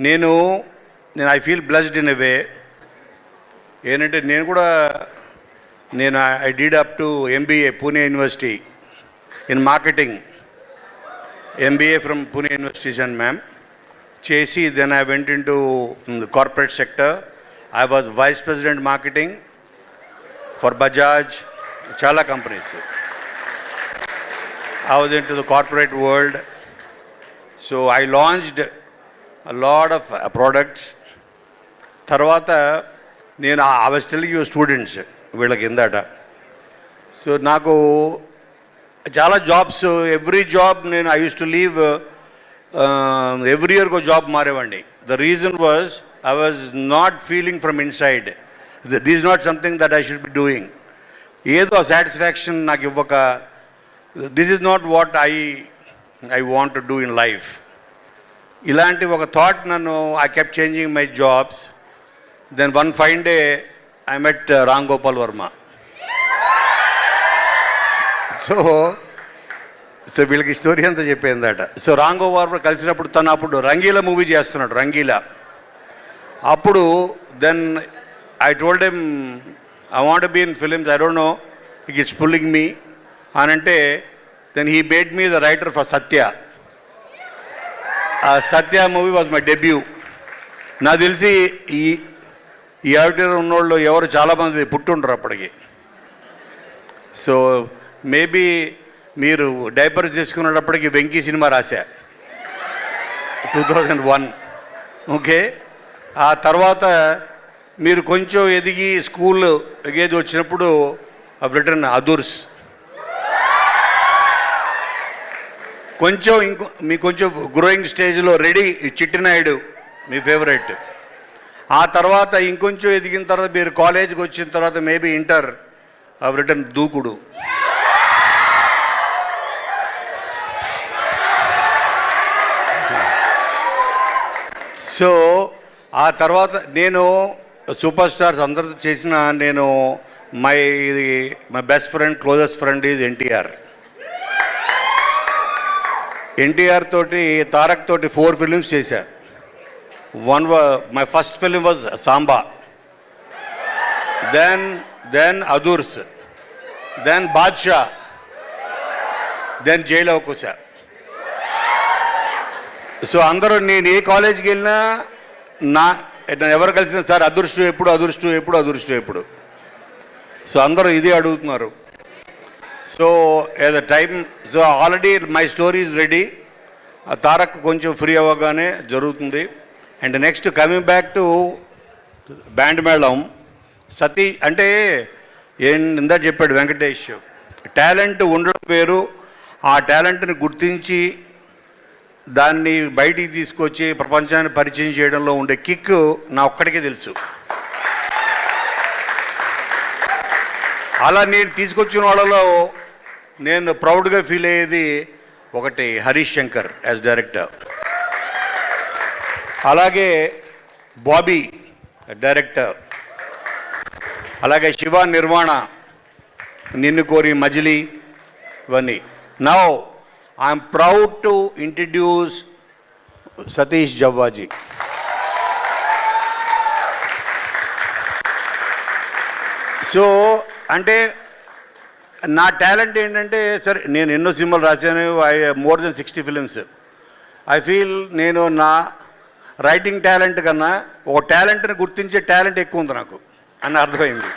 నేను I feel blessed in a way. ఏంటంటే నేను I did up to MBA Pune university in marketing. MBA from Pune university and మ్యామ్ చేసి then I went in to the corporate sector. I was vice president marketing for Bajaj, చాలా companies. I was into the corporate world. So I launched a lot of products. Tarvata I was telling you students వీళ్ళకి ఇందాట. So నాకు చాలా jobs, every job I used to leave every year go job మారేవాడిని. The reason was I was not feeling from inside. This is not something that I should be doing. ఏదో satisfaction నాకు ఇవ్వక, this is not what I want to do in life. ఇలాంటి ఒక thought నన్ను I kept changing my jobs. Then one fine day I met Ram Gopal Verma. So వీళ్ళకి story అంతా చెప్పేందట. So Ram Gopal Varma కలిసినప్పుడు తను అప్పుడు రంగీలా మూవీ చేస్తున్నాడు, రంగీలా. అప్పుడు then I told him I want to be in films, I don't know, it's pulling me అని అంటే then he made me the writer for Satya. Satya movie was my debut. నాకు తెలిసి ఈ ఆడిటర్ ఉన్నోళ్ళు ఎవరు చాలామంది పుట్టుండ్రు అప్పటికి. సో మేబీ మీరు డైపర్ చేసుకునేటప్పటికి వెంకీ సినిమా రాశా 2001. ఓకే, ఆ తర్వాత మీరు కొంచెం ఎదిగి స్కూల్ ఎగేది వచ్చినప్పుడు రిటర్న్ అదుర్స్, కొంచెం మీకు కొంచెం గ్రోయింగ్ స్టేజ్లో రెడీ చిట్టినాయుడు మీ ఫేవరెట్. ఆ తర్వాత ఇంకొంచెం ఎదిగిన తర్వాత మీరు కాలేజీకి వచ్చిన తర్వాత maybe inter return Dookudu. So ఆ తర్వాత నేను సూపర్ స్టార్స్ అందరితో చేసిన my best friend, closest friend is NTR. NTR తోటి, తారక్ తోటి 4 ఫిలిమ్స్ చేశా. My first film was Samba, then Adhurs, then Baadshah, then జైలు అవకుశ. సో అందరూ నేను ఏ కాలేజీకి వెళ్ళినా ఎవరు కలిసినా సార్ అదృష్టం ఎప్పుడు. సో అందరూ ఇదే అడుగుతున్నారు. So at the time, so already my story is ready. Tarak కొంచెం ఫ్రీ అవ్వగానే జరుగుతుంది. And next coming back to band Melam, సతీ అంటే ఇందా చెప్పాడు వెంకటేష్, టాలెంట్ ఉండడం వేరు, ఆ టాలెంట్ని గుర్తించి దాన్ని బయటికి తీసుకొచ్చి ప్రపంచాన్ని పరిచయం చేయడంలో ఉండే కిక్ నా ఒక్కడికే తెలుసు. అలా నేను తీసుకొచ్చిన వాళ్ళలో నేను ప్రౌడ్గా ఫీల్ అయ్యేది ఒకటి హరీష్ శంకర్ యాజ్ డైరెక్టర్, అలాగే బాబీ డైరెక్టర్, అలాగే శివ నిర్వాణ, నిన్ను కోరి మజిలీ, ఇవన్నీ. Now I'm proud to introduce Satish Javvaji. So అంటే నా టాలెంట్ ఏంటంటే, సరే నేను ఎన్నో సినిమాలు రాశాను, more than 60 films. I feel నేను నా రైటింగ్ టాలెంట్ కన్నా ఒక టాలెంట్ని గుర్తించే టాలెంట్ ఎక్కువ ఉంది నాకు అని అర్థమైంది.